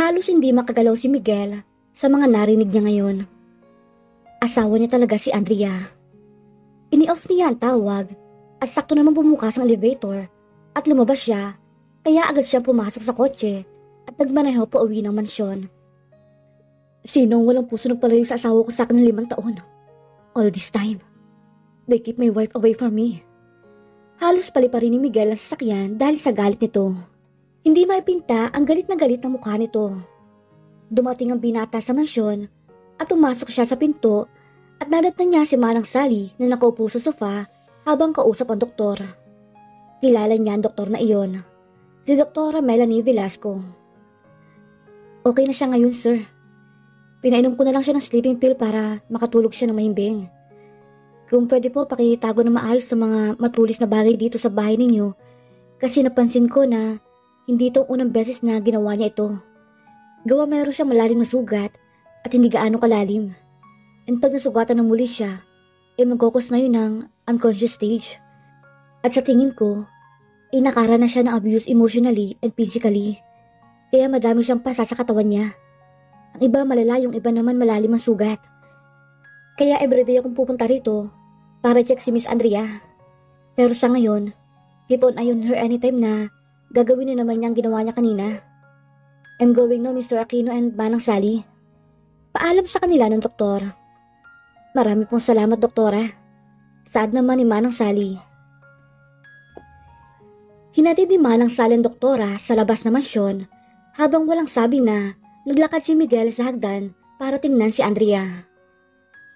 Halos hindi makagalaw si Miguel sa mga narinig niya ngayon. Asawa niya talaga si Andrea. Ini-off niya ang tawag at sakto naman bumukas ang elevator at lumabas siya, kaya agad siya pumasok sa kotse at nagmaneho pa uwi ng mansyon. Sinong walang puso nagpalayo sa asawa ko sa akin ng 5 taon? All this time, they keep my wife away from me. Halos paliparin ni Miguel ang sasakyan dahil sa galit nito. Hindi maipinta ang galit na galit ng mukha nito. Dumating ang binata sa mansyon at pumasok siya sa pinto at nadatnan niya si Manang Sally na nakaupo sa sofa habang kausap ang doktor. Kilala niya ang doktor na iyon, si Doktora Melanie Velasco. Okay na siya ngayon, sir. Pinainom ko na lang siya ng sleeping pill para makatulog siya ng mahimbing. Kung pwede po, pakitago na maayos sa mga matulis na bagay dito sa bahay ninyo kasi napansin ko na hindi itong unang beses na ginawa niya ito. Gawa mayroon siyang malalim na sugat at hindi gaano kalalim. And pag nasugatan ng muli siya, magkukos na yun ng unconscious stage. At sa tingin ko, nakara na siya ng abuse emotionally and physically. Kaya madami siyang pasa sa katawan niya. Ang iba malala, yung iba naman malalim ang sugat. Kaya everyday akong pupunta rito para check si Miss Andrea. Pero sa ngayon, keep on eye on her anytime na gagawin na naman niya ang ginawa niya kanina. I'm going now, Mr. Aquino and Manang Sally. Paalam sa kanila ng doktor. Marami pong salamat, doktora. Saad naman ni Manang Sally. Hinatid ni Manang Sally ang doktora sa labas na mansyon habang walang sabi na naglakad si Miguel sa hagdan para tingnan si Andrea.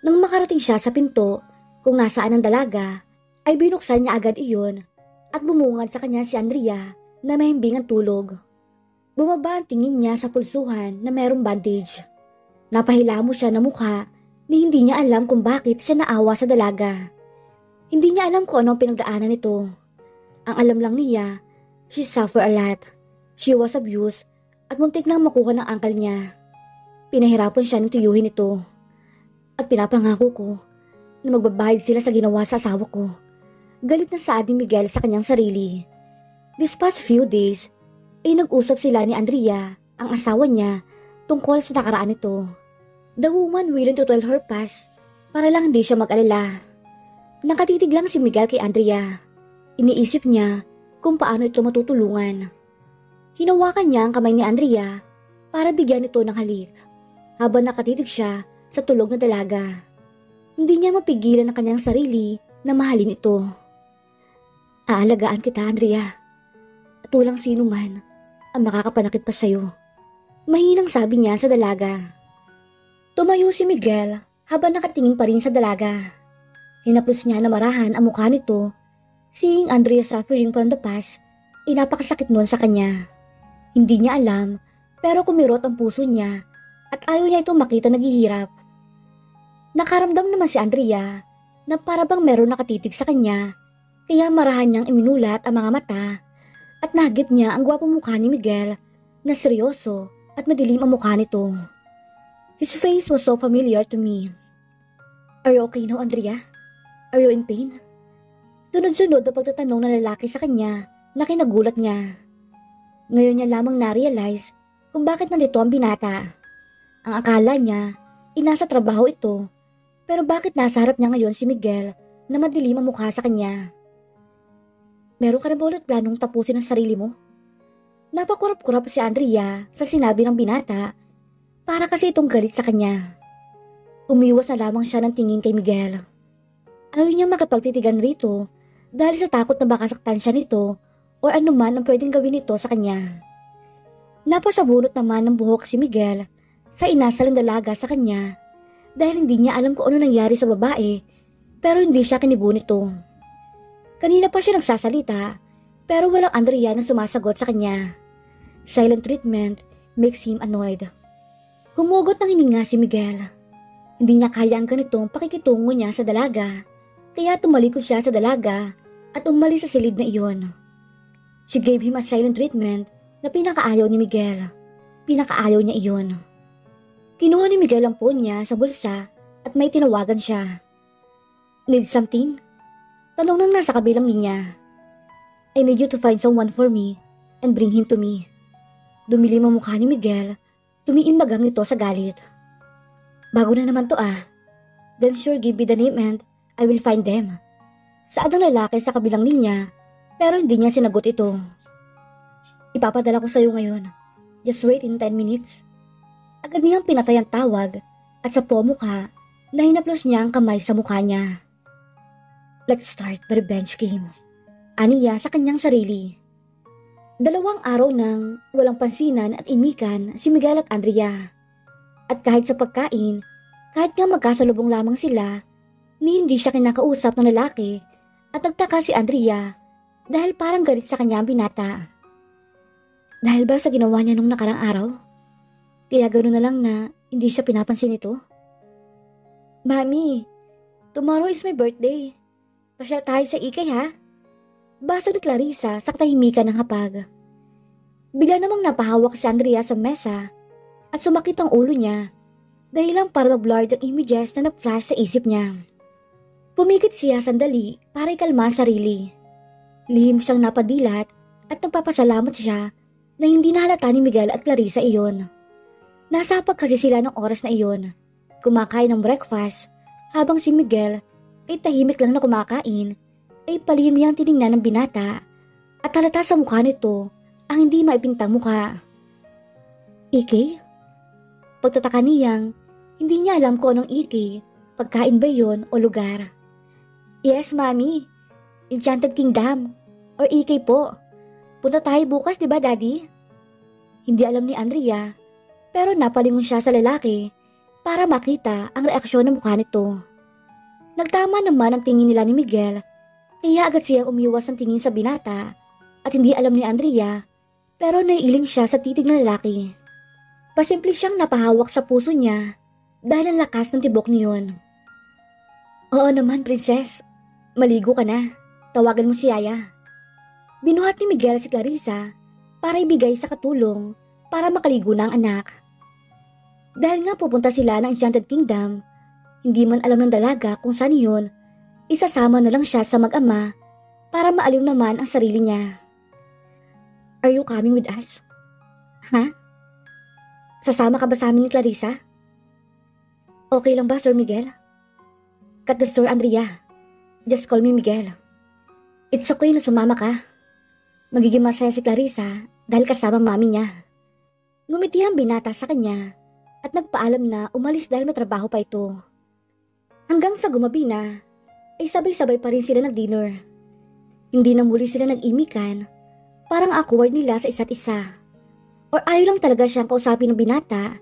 Nang makarating siya sa pinto kung nasaan ang dalaga, ay binuksan niya agad iyon at bumungad sa kanya si Andrea na mahimbing ang tulog. Bumaba ang tingin niya sa pulsuhan na mayroong bandage. Napahilamo siya ng mukha ni hindi niya alam kung bakit siya naawa sa dalaga. Hindi niya alam kung anong pinagdaanan nito. Ang alam lang niya, she suffered a lot. She was abused at muntik nang makuha ng uncle niya. Pinahirapan siya ng tiyuhin ito. At pinapangako ko na magbabayad sila sa ginawa sa asawa ko. Galit na saad ni Miguel sa kanyang sarili. This past few days, nag-usap sila ni Andrea, ang asawa niya, tungkol sa nakaraan nito. The woman willing to tell her past para lang hindi siya mag-alala. Nakatitig lang si Miguel kay Andrea. Iniisip niya kung paano ito matutulungan. Hinawakan niya ang kamay ni Andrea para bigyan ito ng halik habang nakatitig siya sa tulog na dalaga. Hindi niya mapigilan ang kanyang sarili na mahalin ito. Aalagaan kita, Andrea. At walang sino man ang makakapanakit pa sa'yo. Mahinang sabi niya sa dalaga. Tumayo si Miguel habang nakatingin pa rin sa dalaga. Hinaplos niya na marahan ang mukha nito. Seeing Andrea suffering from the past, napakasakit nun sa kanya. Hindi niya alam pero kumirot ang puso niya at ayaw niya itong makita naghihirap. Nakaramdam naman si Andrea na para bang meron nakatitig sa kanya kaya marahan niyang iminulat ang mga mata at nahagip niya ang gwapong mukha ni Miguel na seryoso at madilim ang mukha nito. His face was so familiar to me. Are you okay now, Andrea? Are you in pain? Sunod-sunod na pagtatanong ng lalaki sa kanya na kinagulat niya. Ngayon niya lamang na-realize kung bakit nandito ang binata. Ang akala niya, inasa trabaho ito, pero bakit nasa harap niya ngayon si Miguel na madilim ang mukha sa kanya? Meron ka na ba ulit planong tapusin ang sarili mo? Napakurap-kurap si Andrea sa sinabi ng binata para kasi itong galit sa kanya. Umiwas na lamang siya ng tingin kay Miguel. Ayaw niya makipagtitigan rito dahil sa takot na baka saktan siya nito o anuman ang pwedeng gawin nito sa kanya. Napasabunot naman ng buhok si Miguel sa inasal ng dalaga sa kanya dahil hindi niya alam kung ano nangyari sa babae pero hindi siya kinibo nito. Kanina pa siya nagsasalita pero walang Andrea na sumasagot sa kanya. Silent treatment makes him annoyed. Humugot ng hininga si Miguel. Hindi niya kaya ang ganitong pakikitungo niya sa dalaga kaya tumalikod siya sa dalaga at umalis sa silid na iyon. She gave him a silent treatment na pinakaayaw ni Miguel. Pinakaayaw niya iyon. Kinuha ni Miguel ang phone niya sa bulsa at may tinawagan siya. Need something? Tanong nang nasa kabilang linya. I need you to find someone for me and bring him to me. Dumilim ang mukha ni Miguel Tumiimbagang ito sa galit. Bago na naman to ah. Then sure give me the name and I will find them. Saad ang lalaki sa kabilang linya pero hindi niya sinagot ito. Ipapadala ko sa iyo ngayon. Just wait in 10 minutes. Agad niyang pinatay ang tawag at sa mukha na hinaplos niya ang kamay sa mukha niya. Let's start the revenge game. Aniya sa kanyang sarili. 2 araw nang walang pansinan at imikan si Miguel at Andrea. At kahit sa pagkain, kahit nga magkasalubong lamang sila, hindi siya kinakausap ng lalaki at nagtaka si Andrea dahil parang galit sa kanya ang binata. Dahil ba sa ginawa niya nung nakarang araw? Kaya gano'n na lang na hindi siya pinapansin ito? Mami, tomorrow is my birthday. Pasyal tayo sa ikay ha? Basa ni Clarissa sa katahimikan ng hapag. Bigla namang napahawak si Andrea sa mesa at sumakit ang ulo niya dahil lang para mag-blur ang images na nag-flash sa isip niya. Pumikit siya sandali para ikalma ang sarili. Lihim siyang napadilat at nagpapasalamat siya na hindi nahalata ni Miguel at Clarissa iyon. Nasapag kasi sila ng oras na iyon, kumakain ng breakfast, habang si Miguel ay tahimik lang na kumakain, ay palihim niyang tinignan ng binata at halata sa mukha nito ang hindi maipintang mukha. Iki? Pagtataka niyang hindi niya alam kung anong iki, pagkain ba yun o lugar. Yes, Mami. Enchanted Kingdom or iki po. Punta tayo bukas, di ba, Daddy? Hindi alam ni Andrea, pero napalingon siya sa lalaki para makita ang reaksyon ng mukha nito. Nagtama naman ang tingin nila ni Miguel, kaya agad siyang umiwas ang tingin sa binata at hindi alam ni Andrea, pero naiiling siya sa titig ng lalaki. Pasimple siyang napahawak sa puso niya dahil ang lakas ng tibok niyon. Oo naman, Princess. Maligo ka na. Tawagan mo si Yaya. Binuhat ni Miguel si Clarissa para ibigay sa katulong para makaligo na ang anak. Dahil nga pupunta sila ng Enchanted Kingdom, hindi man alam ng dalaga kung saan yun, isasama na lang siya sa mag-ama para maaliw naman ang sarili niya. Are you coming with us? Ha? Sasama ka ba sa amin ni Clarissa? Okay lang ba, Sir Miguel? Cut the story, Andrea. Just call me Miguel. It's okay na sumama ka. Magiging masaya si Clarissa dahil kasama mami niya. Ngumiti ang binata sa kanya at nagpaalam na umalis dahil may trabaho pa ito. Hanggang sa gumabi na, ay sabay-sabay pa rin sila nag-dinner. Hindi na muli sila nag-imikan, parang awkward nila sa isa't isa. Or ayaw lang talaga siyang kausapin ng binata,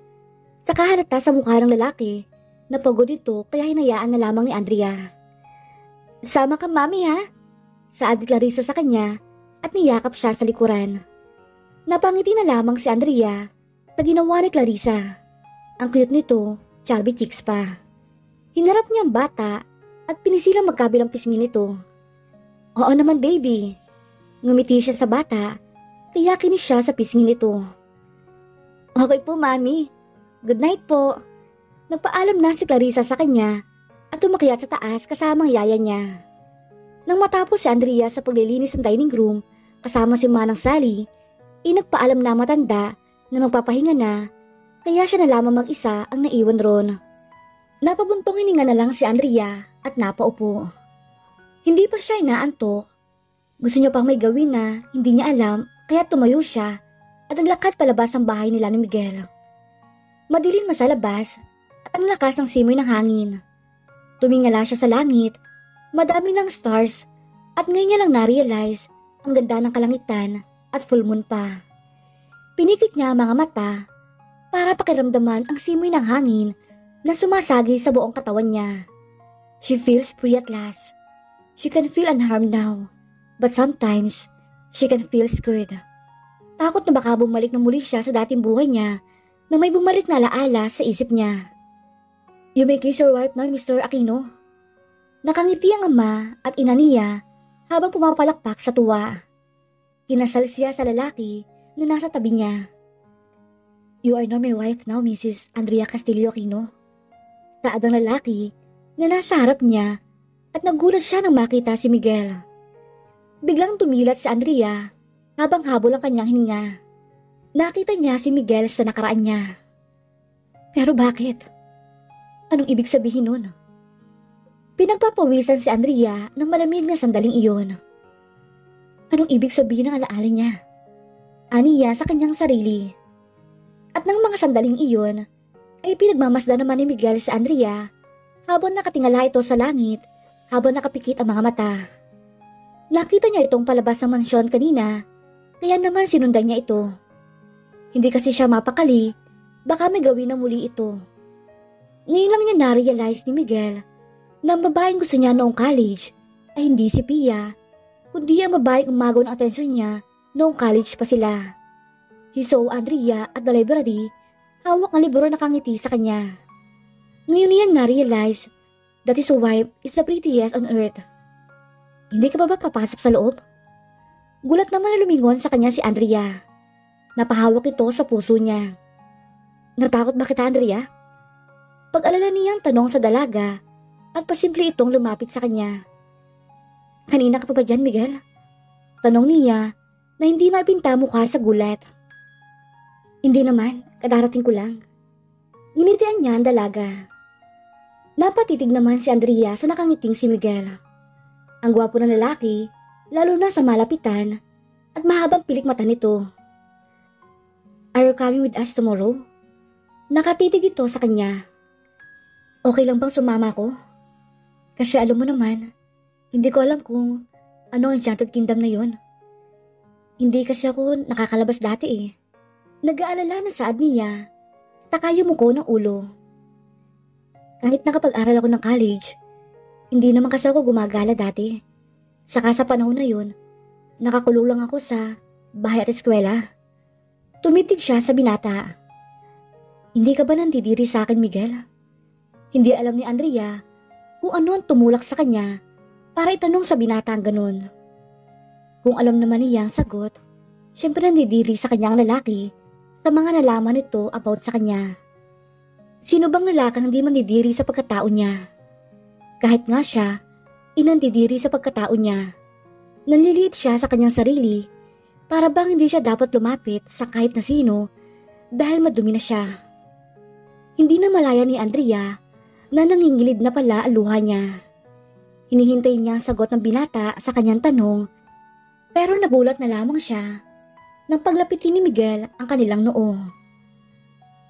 saka halata sa mukha ng lalaki na pagod ito kaya hinayaan na lamang ni Andrea. Sama ka, Mami ha? Saad ni Clarissa sa kanya at niyakap siya sa likuran. Napangiti na lamang si Andrea sa ginawa ni Clarissa. Ang cute nito, chubby cheeks pa. Hinarap niya ang bata at pinisilang magkabilang pisngin nito. Oo naman, baby. Ngumiti siya sa bata, kaya kinis siya sa pisngin nito. Okay po, Mami. Good night po. Nagpaalam na si Clarissa sa kanya at umakyat sa taas kasama ang yaya niya. Nang matapos si Andrea sa paglilinis ng dining room kasama si Manang Sally, nagpaalam na matanda na magpapahinga na, kaya siya na lamang mag-isa ang naiwan ron. Napabuntong hininga na lang si Andrea at napaupo. Hindi pa siya inaantok. Gusto niya pang may gawin na hindi niya alam, kaya tumayo siya at naglakad palabas ang bahay nila ni Miguel. Madilim na sa labas at ang lakas ng simoy ng hangin. Tumingala siya sa langit, madami ng stars at ngayon niya lang na-realize ang ganda ng kalangitan at full moon pa. Pinikit niya ang mga mata para pakiramdaman ang simoy ng hangin na sumasagi sa buong katawan niya. She feels free at last. She can feel unharmed now, but sometimes she can feel scared. Takot na baka bumalik na muli siya sa dating buhay niya na may bumalik na alaala sa isip niya. You may kiss your wife now, Mr. Aquino. Nakangiti ang ama at ina niya habang pumapalakpak sa tuwa. Kinasal siya sa lalaki na nasa tabi niya. You are now my wife now, Mrs. Andrea Castillo Aquino. Saad ang lalaki na nasa harap niya at nagulat siya nang makita si Miguel. Biglang tumilat si Andrea habang habol ang kanyang hininga. Nakita niya si Miguel sa nakaraan niya. Pero bakit? Anong ibig sabihin nun? Pinagpapawisan si Andrea ng malamig na sandaling iyon. Anong ibig sabihin ng alaala niya? Aniya sa kanyang sarili. At ng mga sandaling iyon, ay pinagmamasdan naman ni Miguel si Andrea habang nakatingala ito sa langit habang nakapikit ang mga mata. Nakita niya itong palabas ng mansyon kanina, kaya naman sinundan niya ito. Hindi kasi siya mapakali, baka may gawin na muli ito. Ngayon lang niya na-realize ni Miguel na ang babaeng gusto niya noong college ay hindi si Pia, kundi ang babaeng umagaw ng atensyon niya noong college pa sila. He saw Andrea at the library, hawak ang libro na nakangiti sa kanya. Ngayon niya na-realize that his wife is the prettiest on earth. Hindi ka ba papasok sa loob? Gulat naman na lumingon sa kanya si Andrea. Napahawak ito sa puso niya. Natakot ba kita, Andrea? Pag-alala niyang tanong sa dalaga at pasimple itong lumapit sa kanya. Kanina ka pa ba dyan, Miguel? Tanong niya na hindi mapinta mukha sa gulat. Hindi naman, kadarating ko lang. Nginitian niya ang dalaga. Napatitig naman si Andrea sa nakangiting si Miguel. Ang gwapo ng lalaki, lalo na sa malapitan, at mahabang pilik mata nito. Are you coming with us tomorrow? Nakatitig ito sa kanya. Okay lang bang sumama ko? Kasi alam mo naman, hindi ko alam kung ano ang Enchanted Kingdom na yon. Hindi kasi ako nakakalabas dati eh. Nag-aalala na saad niya, saka yumuko ng ulo. Kahit nakapag-aral ako ng college, hindi naman kasi ako gumagala dati. Saka sa panahon na yun, nakakulong lang ako sa bahay at eskwela. Tumitig siya sa binata. Hindi ka ba nandidiri sa akin, Miguel? Hindi alam ni Andrea kung ano ang tumulak sa kanya para itanong sa binata ang ganun. Kung alam naman niya ang sagot, siyempre nandidiri sa kanyang lalaki sa mga nalaman nito about sa kanya. Sino bang lalakang hindi mandidiri sa pagkatao niya? Kahit nga siya, inandidiri sa pagkatao niya. Nanliliit siya sa kanyang sarili para bang hindi siya dapat lumapit sa kahit na sino dahil madumi na siya. Hindi na malaya ni Andrea na nangingilid na pala ang luha niya. Hinihintay niya ang sagot ng binata sa kanyang tanong pero nagulat na lamang siya nang paglapitin ni Miguel ang kanilang noo.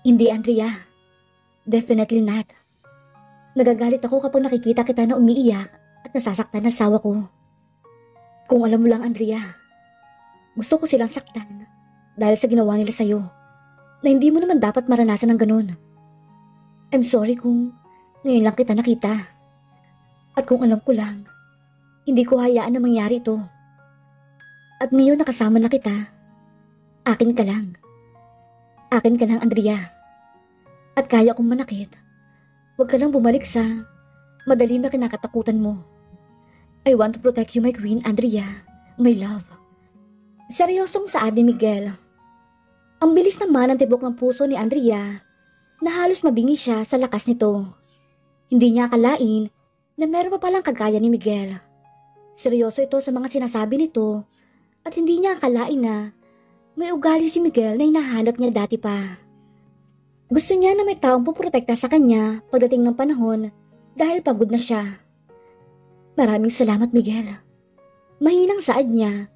Hindi, Andrea. Definitely not. Nagagalit ako kapag nakikita kita na umiiyak at nasasaktan ang asawa ko. Kung alam mo lang, Andrea, gusto ko silang saktan dahil sa ginawa nila sa'yo na hindi mo naman dapat maranasan ng ganun. I'm sorry kung ngayon lang kita nakita. At kung alam ko lang, hindi ko hayaan na mangyari ito. At ngayon nakasama na kita, akin ka lang. Akin ka lang, Andrea. At kaya kong manakit. Huwag ka lang bumalik sa madalim na kinakatakutan mo. I want to protect you, my queen, Andrea. My love. Seryosong saad ni Miguel. Ang bilis naman ang tibok ng puso ni Andrea na halos mabingi siya sa lakas nito. Hindi niya akalain na meron pa palang kagaya ni Miguel. Seryoso ito sa mga sinasabi nito at hindi niya akalain na may ugali si Miguel na hinahanap niya dati pa. Gusto niya na may taong puprotekta sa kanya pagdating ng panahon dahil pagod na siya. Maraming salamat, Miguel. Mahinang saad niya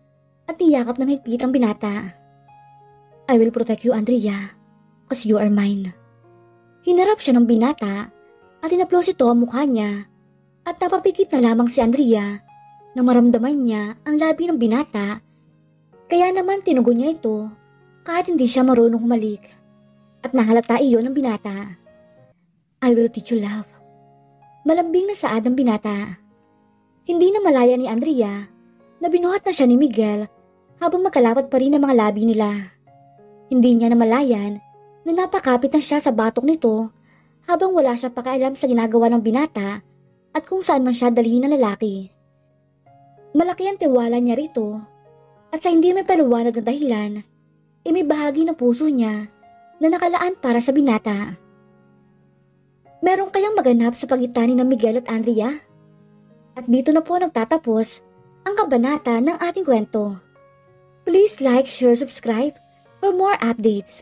at niyakap na mahigpit ang binata. I will protect you, Andrea, because you are mine. Hinarap siya ng binata at tinaplos ito ang mukha niya at napapikit na lamang si Andrea na maramdaman niya ang labi ng binata. Kaya naman tinugon niya ito kahit hindi siya marunong humalik. At nahalata iyon ng binata. I will teach you love. Malambing na saad ng binata. Hindi na malaya ni Andrea na binuhat na siya ni Miguel habang magkalapad pa rin ang mga labi nila. Hindi niya na malayan na napakapit na siya sa batok nito habang wala siya pakialam sa ginagawa ng binata at kung saan man siya dalhin ng lalaki. Malaki ang tiwala niya rito at sa hindi may paliwanag na dahilan, may bahagi ng puso niya na nakalaan para sa binata. Meron kayang maganap sa pagitan ng Miguel at Andrea? At dito na po nagtatapos ang kabanata ng ating kwento. Please like, share, subscribe for more updates.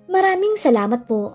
Maraming salamat po.